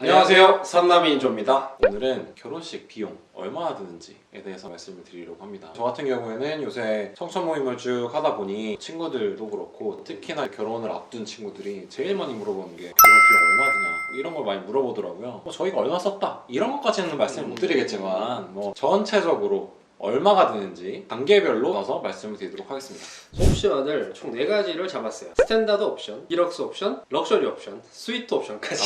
안녕하세요, 삼남이 인조입니다. 오늘은 결혼식 비용 얼마나 드는지에 대해서 말씀을 드리려고 합니다. 저 같은 경우에는 요새 청천 모임을 쭉 하다 보니 친구들도 그렇고 특히나 결혼을 앞둔 친구들이 제일 많이 물어보는 게 결혼 비용 얼마 드냐 이런 걸 많이 물어보더라고요. 저희가 얼마 썼다 이런 것까지는 말씀을 못 드리겠지만 전체적으로 얼마가 드는지 단계별로 나서 말씀을 드리도록 하겠습니다. 옵션을 총 4가지를 잡았어요. 스탠다드 옵션, 디럭스 옵션, 럭셔리 옵션, 스위트 옵션까지.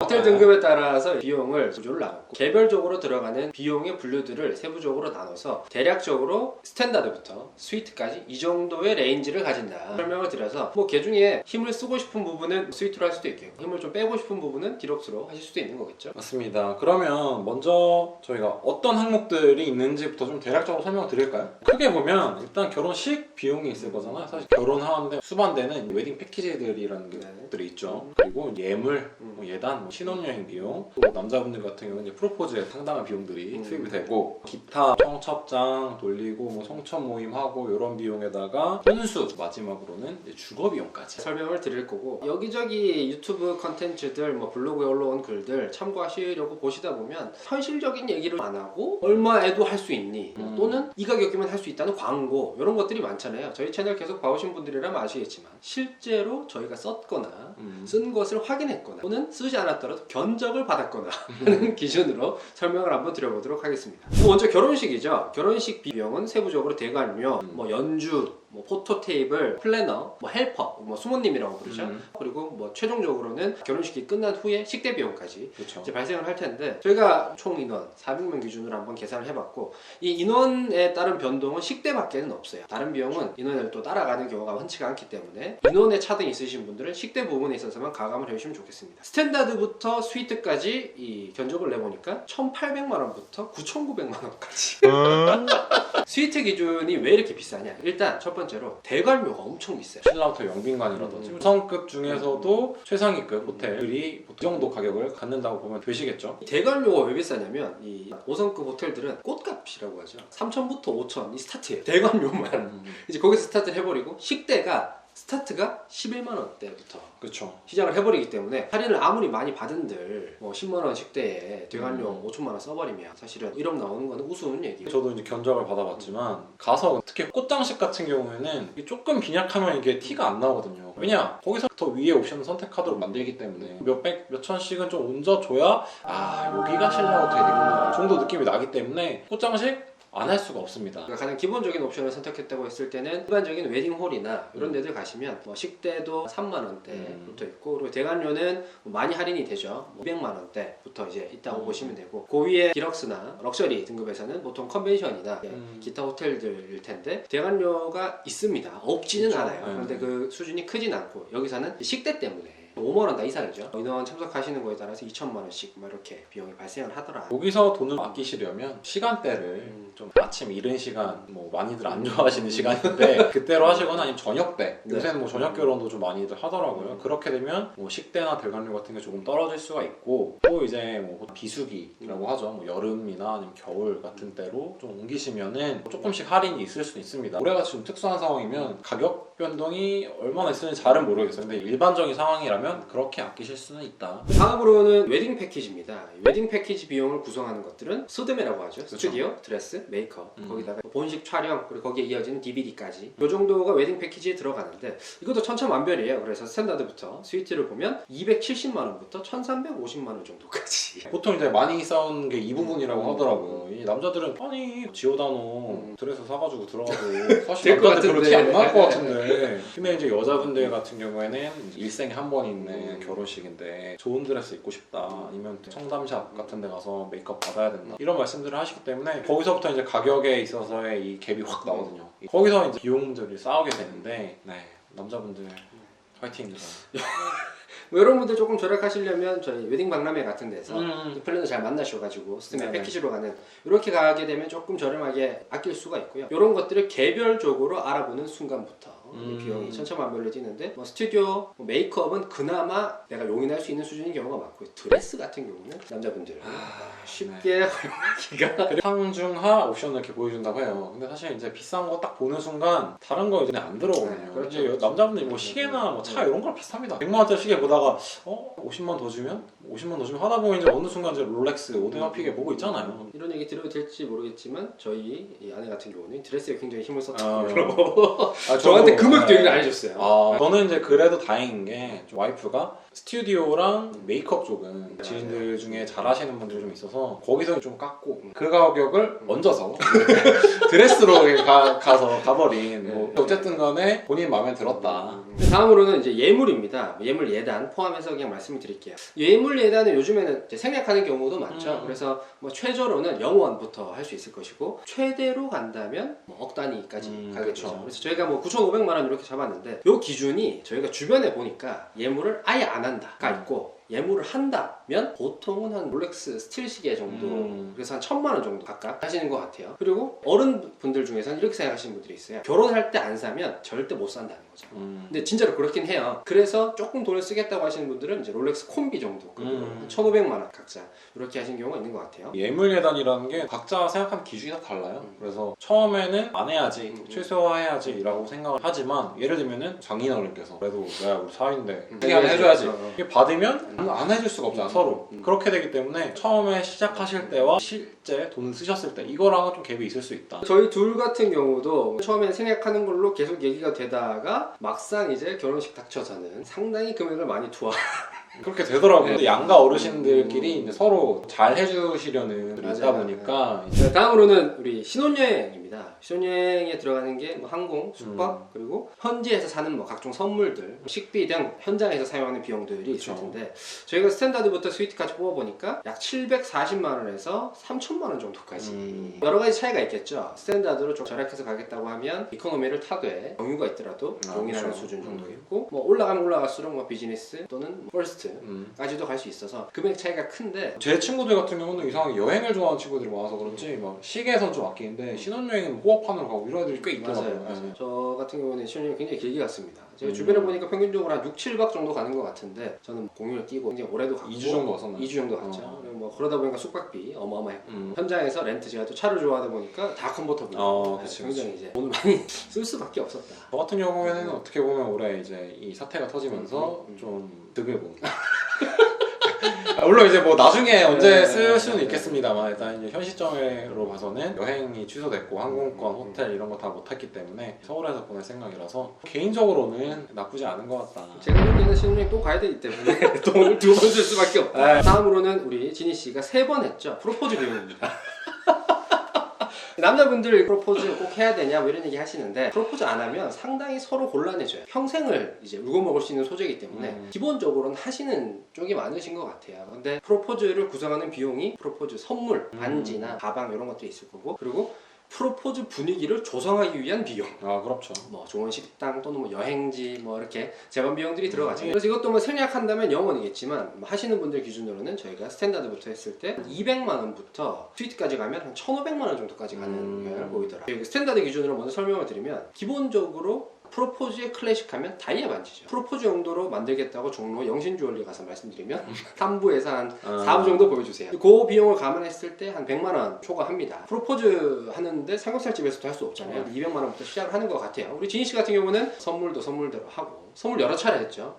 호텔 등급에 따라서 비용을 구조를 나눴고 개별적으로 들어가는 비용의 분류들을 세부적으로 나눠서 대략적으로 스탠다드부터 스위트까지 이 정도의 레인지를 가진다 설명을 드려서 그 중에 힘을 쓰고 싶은 부분은 스위트로 할 수도 있겠고 힘을 좀 빼고 싶은 부분은 디럭스로 하실 수도 있는 거겠죠. 맞습니다. 그러면 먼저 저희가 어떤 항목들이 있는지부터 좀 대략적으로 설명을 드릴까요? 크게 보면 일단 결혼식 비용이 있을 거잖아요. 사실 결혼하는데 수반되는 웨딩 패키지들이라는 것들이 있죠. 그리고 예물, 예단, 신혼여행 비용, 또 남자분들 같은 경우는 이제 프로포즈에 상당한 비용들이 투입이 되고 기타 청첩장 돌리고 성천 모임하고 이런 비용에다가 혼수 마지막으로는 이제 주거 비용까지 설명을 드릴 거고 여기저기 유튜브 컨텐츠들 블로그에 올라온 글들 참고하시려고 보시다 보면 현실적인 얘기를 안 하고 얼마에도 할 수 있니 또는 이 가격이면 할 수 있다는 광고 이런 것들이 많잖아요. 저희 채널 계속 봐오신 분들이라면 아시겠지만 실제로 저희가 썼거나 쓴 것을 확인했거나 또는 쓰지 않았더라도 견적을 받았거나 하는 기준으로 설명을 한번 드려보도록 하겠습니다. 먼저 결혼식이죠. 결혼식 비용은 세부적으로 대관료, 연주, 포토 테이블, 플래너, 헬퍼, 수모님이라고 부르죠. 그리고 최종적으로는 결혼식이 끝난 후에 식대 비용까지 이제 발생을 할 텐데 저희가 총 인원 400명 기준으로 한번 계산을 해봤고 이 인원에 따른 변동은 식대밖에는 없어요. 다른 비용은 인원을 또 따라가는 경우가 흔치가 않기 때문에 인원에 차등이 있으신 분들은 식대 부분에 있어서만 가감을 해주시면 좋겠습니다. 스탠다드부터 스위트까지 이 견적을 내보니까 1,800만 원부터 9,900만 원까지 스위트 기준이 왜 이렇게 비싸냐? 일단 첫 번째로 대관료가 엄청 비싸요. 신라호텔 영빈관이라든지 5성급 중에서도 최상위급 호텔이 이 정도 가격을 갖는다고 보면 되시겠죠? 대관료가 왜 비싸냐면 이 5성급 호텔들은 꽃값이라고 하죠. 3,000부터 5,000이 스타트예요. 대관료만 이제 거기서 스타트를 해버리고 식대가 스타트가 11만 원대부터 그렇죠. 시작을 해버리기 때문에 할인을 아무리 많이 받은들 10만 원 식대에 대관료 5천만 원 써버리면 사실은 1억 나오는 거는 우스운 얘기예요. 저도 이제 견적을 받아봤지만 가서 특히 꽃장식 같은 경우에는 조금 빈약하면 이게 티가 안 나거든요. 왜냐? 거기서 더 위에 옵션을 선택하도록 만들기 때문에 몇백, 몇천씩은 좀 얹어줘야 여기가 신라 호텔이구나 정도 느낌이 나기 때문에 꽃장식 안 할 수가 없습니다. 가장 기본적인 옵션을 선택했다고 했을 때는 일반적인 웨딩홀이나 이런 데들 가시면 식대도 3만 원대부터 있고 그리고 대관료는 많이 할인이 되죠. 500만 원대부터 이제 이따가 보시면 되고 그 위에 디럭스나 럭셔리 등급에서는 보통 컨벤션이나 기타 호텔들일 텐데 대관료가 있습니다. 없지는 않아요. 그런데 그 수준이 크진 않고 여기서는 식대 때문에 5만 원 다 이상이죠. 인원 참석하시는 거에 따라서 2천만 원씩 이렇게 비용이 발생을 하더라. 여기서 돈을 아끼시려면 시간대를 좀 아침 이른 시간 많이들 안 좋아하시는 시간인데 그때로 하시거나 아니면 저녁 때 요새는 저녁 결혼도 좀 많이들 하더라고요. 그렇게 되면 식대나 대관료 같은 게 조금 떨어질 수가 있고 또 이제 비수기라고 하죠. 여름이나 아니면 겨울 같은 때로 좀 옮기시면은 조금씩 할인이 있을 수 있습니다. 올해같이 좀 특수한 상황이면 가격 변동이 얼마나 있을지 잘은 모르겠어요. 근데 일반적인 상황이라면 그렇게 아끼실 수는 있다. 다음으로는 웨딩 패키지입니다. 웨딩 패키지 비용을 구성하는 것들은 스드메라고 하죠. 스튜디오, 드레스, 메이크업, 거기다가 본식 촬영, 그리고 거기에 이어지는 DVD까지 이 정도가 웨딩 패키지에 들어가는데 이것도 천차만별이에요. 그래서 스탠다드부터 스위트를 보면 270만 원부터 1,350만 원 정도까지. 보통 이제 많이 싸운 게 이 부분이라고 하더라고요. 이 남자들은 지오다노 드레스 사가지고 들어가도 사실 남자들 별로 티 안 날 것 같은데 근데 이제 여자분들 같은 경우에는 일생에 한 번 있는 결혼식인데 좋은 드레스 입고 싶다 아니면 청담샵 같은 데 가서 메이크업 받아야 된다 이런 말씀들을 하시기 때문에 거기서부터 이제 가격에 있어서의 이 갭이 확 나거든요. 거기서 이제 비용들이 싸우게 되는데 남자분들 화이팅입니다. 여러분들 조금 절약하시려면 저희 웨딩 박람회 같은 데서 플래너 잘 만나셔가지고 스드메 패키지로 가는 이렇게 가게 되면 조금 저렴하게 아낄 수가 있고요. 이런 것들을 개별적으로 알아보는 순간부터 비용이 천차만별로 뛰는데 뭐 스튜디오, 뭐 메이크업은 그나마 내가 용인할 수 있는 수준인 경우가 많고 드레스 같은 경우는 남자분들은 쉽게 활용하기가 상중하 옵션을 이렇게 보여준다고 해요. 근데 사실 이제 비싼 거 딱 보는 순간 다른 거 이제 안 들어오거든요. 그렇죠, 이제 그렇죠. 남자분들이 뭐 시계나 뭐 차 이런 거랑 비슷합니다. 100만 원짜리 시계 보다가 50만 더 주면 50만 더 주면 하다 보면 이제 어느 순간 이제 롤렉스, 오데마피게 보고 있잖아요. 이런 얘기 드려도 될지 모르겠지만 저희 이 아내 같은 경우는 드레스에 굉장히 힘을 아, 썼고 아, 저한테 저도, 금액도 얘기를 안 해줬어요. 저는 이제 그래도 다행인 게 좀 와이프가 스튜디오랑 메이크업 쪽은 지인들 중에 잘하시는 분들이 좀 있어서 거기서 좀 깎고 그 가격을 얹어서 드레스로 가서 가버린 뭐 어쨌든 간에 본인 마음에 들었다. 다음으로는 이제 예물입니다. 예물 예단 포함해서 그냥 말씀을 드릴게요. 예물 예단은 요즘에는 이제 생략하는 경우도 많죠. 그래서 뭐 최저로는 0원부터 할 수 있을 것이고 최대로 간다면 뭐 억 단위까지 가겠죠. 그렇죠. 그래서 저희가 뭐 9,500만 원 이렇게 잡았는데 요 기준이 저희가 주변에 보니까 예물을 아예 안 한다가 있고 예물을 한다면 보통은 한 롤렉스 스틸 시계 정도 그래서 한 1,000만 원 정도 각각 하시는 것 같아요. 그리고 어른분들 중에서는 이렇게 생각하시는 분들이 있어요. 결혼할 때 안 사면 절대 못 산다는 거죠. 근데 진짜로 그렇긴 해요. 그래서 조금 돈을 쓰겠다고 하시는 분들은 이제 롤렉스 콤비 정도 1,500만 원 각자 이렇게 하신 경우가 있는 것 같아요. 예물 예단이라는 게 각자 생각하는 기준이 다 달라요. 그래서 처음에는 안 해야지, 최소화해야지 라고 생각을 하지만 예를 들면은 장인어른께서 그래도 내가 우리 사위인데 이게 하나 해줘야지. 이게 받으면 안 해줄 수가 없잖아 서로. 그렇게 되기 때문에 처음에 시작하실 때와 실제 돈을 쓰셨을 때 이거랑은 좀 갭이 있을 수 있다. 저희 둘 같은 경우도 처음에는 생각하는 걸로 계속 얘기가 되다가 막상 이제 결혼식 닥쳐서는 상당히 금액을 많이 투하. 그렇게 되더라고요. 근데 양가 어르신들끼리 이제 서로 잘 해주시려는 분이 있다 맞아요. 보니까 자, 다음으로는 우리 신혼여행입니다. 신혼여행에 들어가는 게 뭐 항공, 숙박, 그리고 현지에서 사는 뭐 각종 선물들, 식비 등 현장에서 사용하는 비용들이 있을 텐데 저희가 스탠다드부터 스위트까지 뽑아보니까 약 740만 원에서 3천만 원 정도까지 여러 가지 차이가 있겠죠. 스탠다드로 좀 절약해서 가겠다고 하면 이코노미를 타되 경유가 있더라도 용인하는 그렇죠. 수준 정도 있고 뭐 올라가면 올라갈수록 뭐 비즈니스 또는 퍼스트까지도 갈 수 있어서 금액 차이가 큰데 제 친구들 같은 경우는 이상하게 여행을 좋아하는 친구들이 많아서 그런지 막 시계선 좀 아끼는데 신혼여행은 호업하는 가고 이런 애들이 꽤 있더라고요. 맞아요. 저 같은 경우는 신혼여행 굉장히 길게 갔습니다. 제가 주변에 보니까 평균적으로 한 6, 7박 정도 가는 것 같은데 저는 공휴일 끼고 굉장히 올해도 갔고 2주 정도 왔었나요? 2주 정도 갔죠. 그리고 뭐 그러다 보니까 숙박비 어마어마했고 현장에서 렌트 제가 또 차를 좋아하다 보니까 다 컨버터블 그치, 굉장히 이제 돈을 많이 쓸 수밖에 없었다. 저 같은 경우에는 어떻게 보면 올해 이제 이 사태가 터지면서 좀 득을 본. 물론 이제 뭐 나중에 언제 쓸 수는 있겠습니다만 일단 이제 현 시점으로 봐서는 여행이 취소됐고 항공권, 호텔 이런 거 다 못했기 때문에 서울에서 보낼 생각이라서 개인적으로는 나쁘지 않은 것 같다. 제가 보기에는 신혼여행 또 가야 되기 때문에 돈을 2번 쓸 수밖에 없다. 다음으로는 우리 지니 씨가 3번 했죠. 프로포즈 비용입니다. 남자분들 프로포즈 꼭 해야 되냐 뭐 이런 얘기 하시는데 프로포즈 안 하면 상당히 서로 곤란해져요. 평생을 이제 울고 먹을 수 있는 소재이기 때문에 기본적으로는 하시는 쪽이 많으신 것 같아요. 근데 프로포즈를 구성하는 비용이 프로포즈 선물, 반지나 가방 이런 것들이 있을 거고 그리고 프로포즈 분위기를 조성하기 위한 비용. 그렇죠. 뭐 좋은 식당 또는 뭐 여행지 뭐 이렇게 재반 비용들이 들어가죠. 그래서 이것도 뭐 생략한다면 0원이겠지만 뭐 하시는 분들 기준으로는 저희가 스탠다드부터 했을 때 200만 원부터 스위트까지 가면 한 1,500만 원 정도까지 가는 경향을 보이더라고요. 여기 스탠다드 기준으로 먼저 설명을 드리면 기본적으로 프로포즈의 클래식하면 다이아 반지죠. 프로포즈 용도로 만들겠다고 종로 영신주얼리 가서 말씀드리면 3부에서 한 4부 정도 보여주세요. 그 비용을 감안했을 때 한 100만 원 초과합니다. 프로포즈 하는데 삼겹살집에서도 할 수 없잖아요. 200만 원부터 시작을 하는 것 같아요. 우리 지니 씨 같은 경우는 선물도 선물대로 하고 선물 여러 차례 했죠.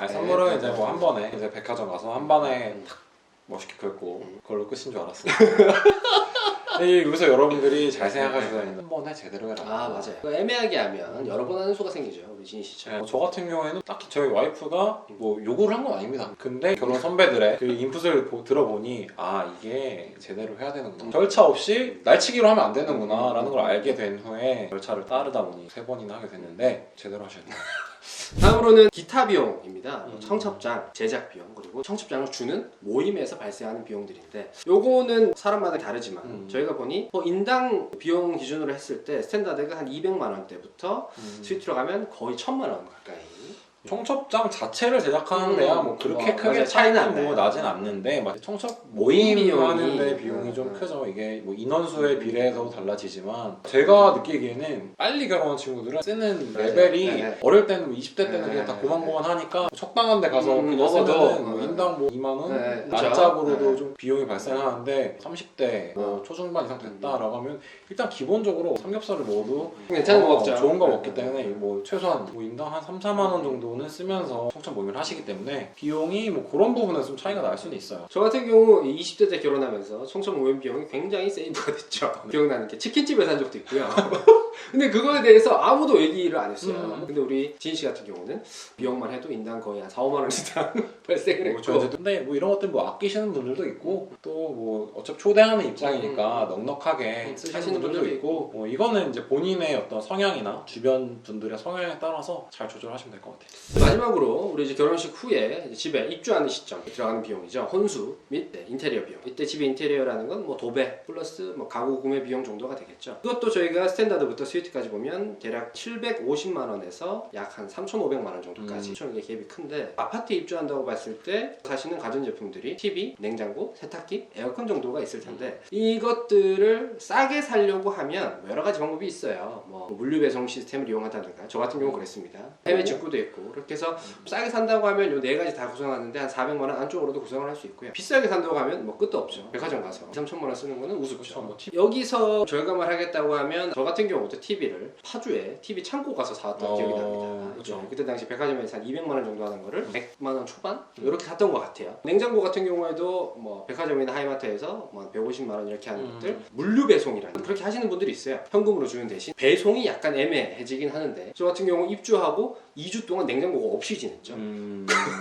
선물은 이제 뭐 한 번에 이제 백화점 가서 한 번에 탁 멋있게 긁고 그걸로 끝인 줄 알았어요. 여기서 여러분들이 잘 생각하셔야 되는데 한 번에 제대로 해라. 맞아요. 애매하게 하면 여러 번 하는 수가 생기죠. 우리 지니 씨처럼. 저 같은 경우에는 딱히 저희 와이프가 뭐 요구를 한 건 아닙니다. 근데 결혼 선배들의 그 인풋을 들어보니 이게 제대로 해야 되는구나. 절차 없이 날치기로 하면 안 되는구나 라는 걸 알게 된 후에 절차를 따르다 보니 3번이나 하게 됐는데 제대로 하셔야 돼요. 다음으로는 기타 비용입니다. 청첩장, 제작 비용, 그리고 청첩장을 주는 모임에서 발생하는 비용들인데 요거는 사람마다 다르지만 저희가 보니 인당 비용 기준으로 했을 때 스탠다드가 한 200만 원대부터 스위트로 가면 거의 1,000만 원 가까이 청첩장 자체를 제작하는 데야 뭐 그렇게 크게 맞아요. 차이는 안 차이는 뭐 나요. 나진 않는데 막 청첩 모임 비용이, 하는데 비용이 좀 크죠. 이게 뭐 인원수에 비례해서 달라지지만 제가 느끼기에는 빨리 결혼한 친구들은 쓰는 맞아요. 레벨이 네. 어릴 때는 20대 때는 네. 그냥 다 고만고만하니까 적당한 데 가서 그냥 먹어도, 쓰면은 뭐 인당 뭐 2만 원 네. 난짝으로도 네. 좀 비용이 발생하는데 30대 뭐 초중반 이상 됐다라고 하면 일단 기본적으로 삼겹살을 먹어도 괜찮은 거 먹죠. 좋은 거 네. 먹기 때문에 뭐 최소한 뭐 인당 한 3, 4만 원 정도는 쓰면서 청첩 모임을 하시기 때문에 비용이 뭐 그런 부분에서 좀 차이가 날 수는 있어요. 저 같은 경우 20대 때 결혼하면서 청첩 모임 비용이 굉장히 세이브가 됐죠. 기억나는 게 치킨집에서 한 적도 있고요. 근데 그거에 대해서 아무도 얘기를 안 했어요. 근데 우리 지인 씨 같은 경우는 비용만 해도 인당 거의 한 4, 5만 원 이상 발생을 했고. 그렇죠. 근데 뭐 이런 것들 뭐 아끼시는 분들도 있고 또 뭐 어차피 초대하는 입장이니까 넉넉하게 쓰시는 하시는 분들도 분들도 있고 뭐 이거는 이제 본인의 어떤 성향이나 주변 분들의 성향에 따라서 잘 조절하시면 될 것 같아요. 마지막으로 우리 이제 결혼식 후에 이제 집에 입주하는 시점 들어가는 비용이죠. 혼수 및 인테리어 비용. 이때 집의 인테리어라는 건 뭐 도배 플러스 뭐 가구 구매 비용 정도가 되겠죠. 그것도 저희가 스탠다드부터 스위트까지 보면 대략 750만 원에서 약 한 3,500만 원 정도까지 엄청 이게 갭이 큰데 아파트에 입주한다고 봤을 때 사시는 가전제품들이 TV, 냉장고, 세탁기, 에어컨 정도가 있을 텐데 이것들을 싸게 사려고 하면 뭐 여러 가지 방법이 있어요. 뭐 물류 배송 시스템을 이용한다든가 저 같은 경우 그랬습니다. 해외 직구도 있고 그렇게 해서 싸게 산다고 하면 요 네 가지 다 구성하는데 한 400만 원 안쪽으로도 구성을 할 수 있고요. 비싸게 산다고 하면 뭐 끝도 없죠. 백화점 가서 2, 3천만 원 쓰는 거는 우습죠. 뭐 여기서 절감을 하겠다고 하면 저 같은 경우도 TV를 파주에 TV 창고 가서 사왔던 기억이 납니다. 그렇죠. 그때 당시 백화점에서 한 200만 원 정도 하는 거를 100만 원 초반 이렇게 샀던 것 같아요. 냉장고 같은 경우에도 뭐 백화점이나 하이마트에서 뭐 150만 원 이렇게 하는 것들 물류 배송이라는 그렇게 하시는 분들이 있어요. 현금으로 주는 대신 배송이 약간 애매해지긴 하는데 저 같은 경우 입주하고 2주 동안 냉장고가 없이 지냈죠.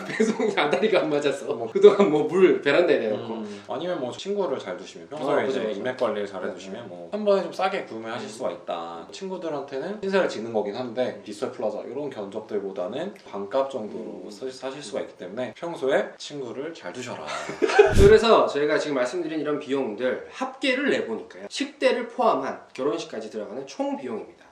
배송이 아다리가 안 맞아서 그동안 뭐 물 베란다에 내놓고 아니면 뭐 친구를 잘 두시면 평소에 그죠, 이제 그죠. 인맥 관리를 잘 해두시면 뭐 한 번에 좀 싸게 구매하실 수가 있다. 친구들한테는 신세를 지는 거긴 한데 디스플레이 플라자 이런 견적들보다는 반값 정도로 사실 수가 있기 때문에 평소에 친구를 잘 두셔라. 그래서 저희가 지금 말씀드린 이런 비용들 합계를 내보니까요. 식대를 포함한 결혼식까지 들어가는 총 비용입니다.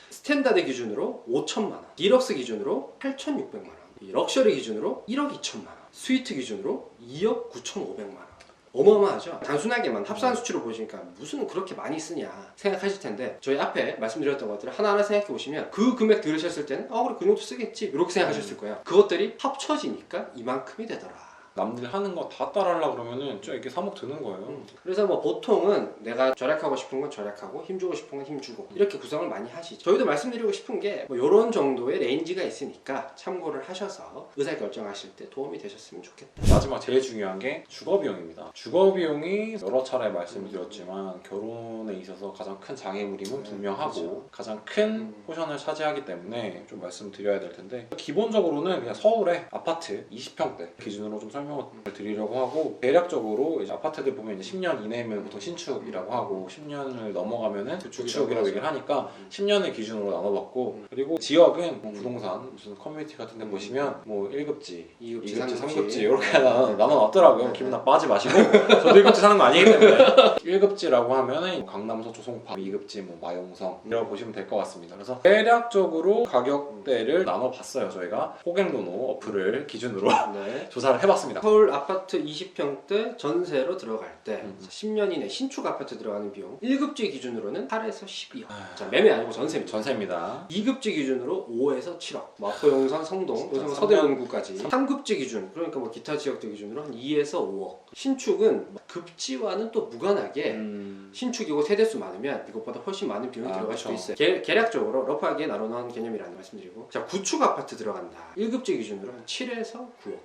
스탠다드 기준으로 5천만 원, 디럭스 기준으로 8,600만 원, 이 럭셔리 기준으로 1억 2천만 원, 스위트 기준으로 2억 9,500만 원. 어마어마하죠. 단순하게만 합산 수치로 보시니까 무슨 그렇게 많이 쓰냐 생각하실 텐데 저희 앞에 말씀드렸던 것들을 하나하나 생각해 보시면 그 금액 들으셨을 때는 그래 그 정도 쓰겠지 이렇게 생각하셨을 거예요. 그것들이 합쳐지니까 이만큼이 되더라. 남들 하는 거 다 따라하려고 그러면은 좀 이렇게 사목 드는 거예요. 그래서 뭐 보통은 내가 절약하고 싶은 건 절약하고 힘주고 싶은 건 힘주고 이렇게 구성을 많이 하시죠. 저희도 말씀드리고 싶은 게 뭐 이런 정도의 레인지가 있으니까 참고를 하셔서 의사결정하실 때 도움이 되셨으면 좋겠다. 마지막 제일 중요한 게 주거 비용입니다. 주거 비용이 여러 차례 말씀을 드렸지만 결혼에 있어서 가장 큰 장애물임은 분명하고 그렇죠. 가장 큰 포션을 차지하기 때문에 좀 말씀드려야 될 텐데 기본적으로는 그냥 서울의 아파트 20평대 기준으로 좀 설명을 드리려고 하고 대략적으로 이제 아파트들 보면 이제 10년 이내면 보통 신축이라고 하고 10년을 넘어가면은 구축이라고 얘기를 하니까 10년을 기준으로 나눠봤고 그리고 지역은 뭐 부동산 무슨 커뮤니티 같은 데 보시면 뭐 1급지 2급지, 2급지, 3급지 3급지 이렇게 나눠놨더라고요. 기분 나빠하지 마시고 저도 1급지 사는 거 아니기 때문에 1급지라고 하면은 강남, 서초, 송파 2급지 뭐 마용성 이라고 보시면 될 것 같습니다. 그래서 대략적으로 가격대를 나눠봤어요. 저희가 호갱노노 어플을 기준으로 네. 조사를 해봤습니다. 서울 아파트 20평대 전세로 들어갈 때 10년 이내 신축 아파트 들어가는 비용 1급지 기준으로는 8에서 12억 자, 매매 아니고 전세입니다. 전세입니다. 2급지 기준으로 5에서 7억 마포, 용산, 성동, 요즘 서대문구까지 3급지 기준 그러니까 뭐 기타 지역들 기준으로 한 2에서 5억 신축은 급지와는 또 무관하게 신축이고 세대수 많으면 이것보다 훨씬 많은 비용이 들어갈 그렇죠. 수도 있어요. 계략적으로 러프하게 나눠놓은 개념이라는 말씀드리고 자 구축 아파트 들어간다 1급지 기준으로 한 7에서 9억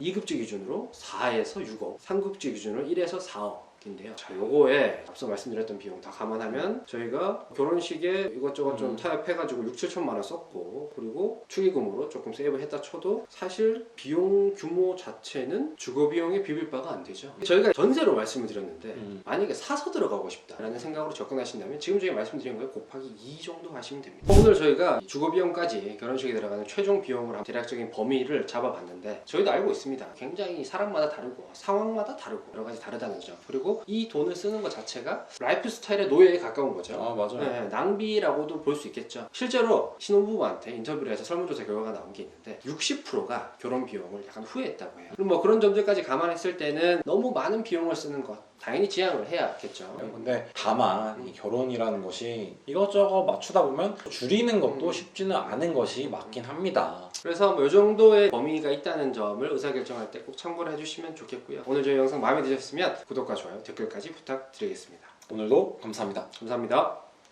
2급지 기준으로 4에서 6억 3급지 기준으로 1에서 4억 인데요. 자, 요거에 앞서 말씀드렸던 비용 다 감안하면 저희가 결혼식에 이것저것 좀 타협해가지고 6, 7천만 원 썼고 그리고 축의금으로 조금 세이브했다 쳐도 사실 비용 규모 자체는 주거 비용에 비빌 바가 안 되죠. 저희가 전세로 말씀을 드렸는데 만약에 사서 들어가고 싶다라는 생각으로 접근하신다면 지금 저희가 말씀드린 거에 곱하기 2 정도 하시면 됩니다. 오늘 저희가 주거 비용까지 결혼식에 들어가는 최종 비용을 대략적인 범위를 잡아봤는데 저희도 알고 있습니다. 굉장히 사람마다 다르고 상황마다 다르고 여러 가지 다르다는 점 그리고 해가지고 이 돈을 쓰는 것 자체가 라이프 스타일의 노예에 가까운 거죠. 아 맞아요. 네, 낭비라고도 볼 수 있겠죠. 실제로 신혼부부한테 인터뷰를 해서 설문조사 결과가 나온 게 있는데 60%가 결혼 비용을 약간 후회했다고 해요. 그럼 뭐 그런 점들까지 감안했을 때는 너무 많은 비용을 쓰는 것 당연히 지양을 해야겠죠. 근데 다만 이 결혼이라는 것이 이것저것 맞추다 보면 줄이는 것도 쉽지는 않은 것이 맞긴 합니다. 그래서 뭐 이 정도의 범위가 있다는 점을 의사결정할 때 꼭 참고를 해주시면 좋겠고요. 오늘 저희 영상 마음에 드셨으면 구독과 좋아요, 댓글까지 부탁드리겠습니다. 오늘도 감사합니다. 감사합니다.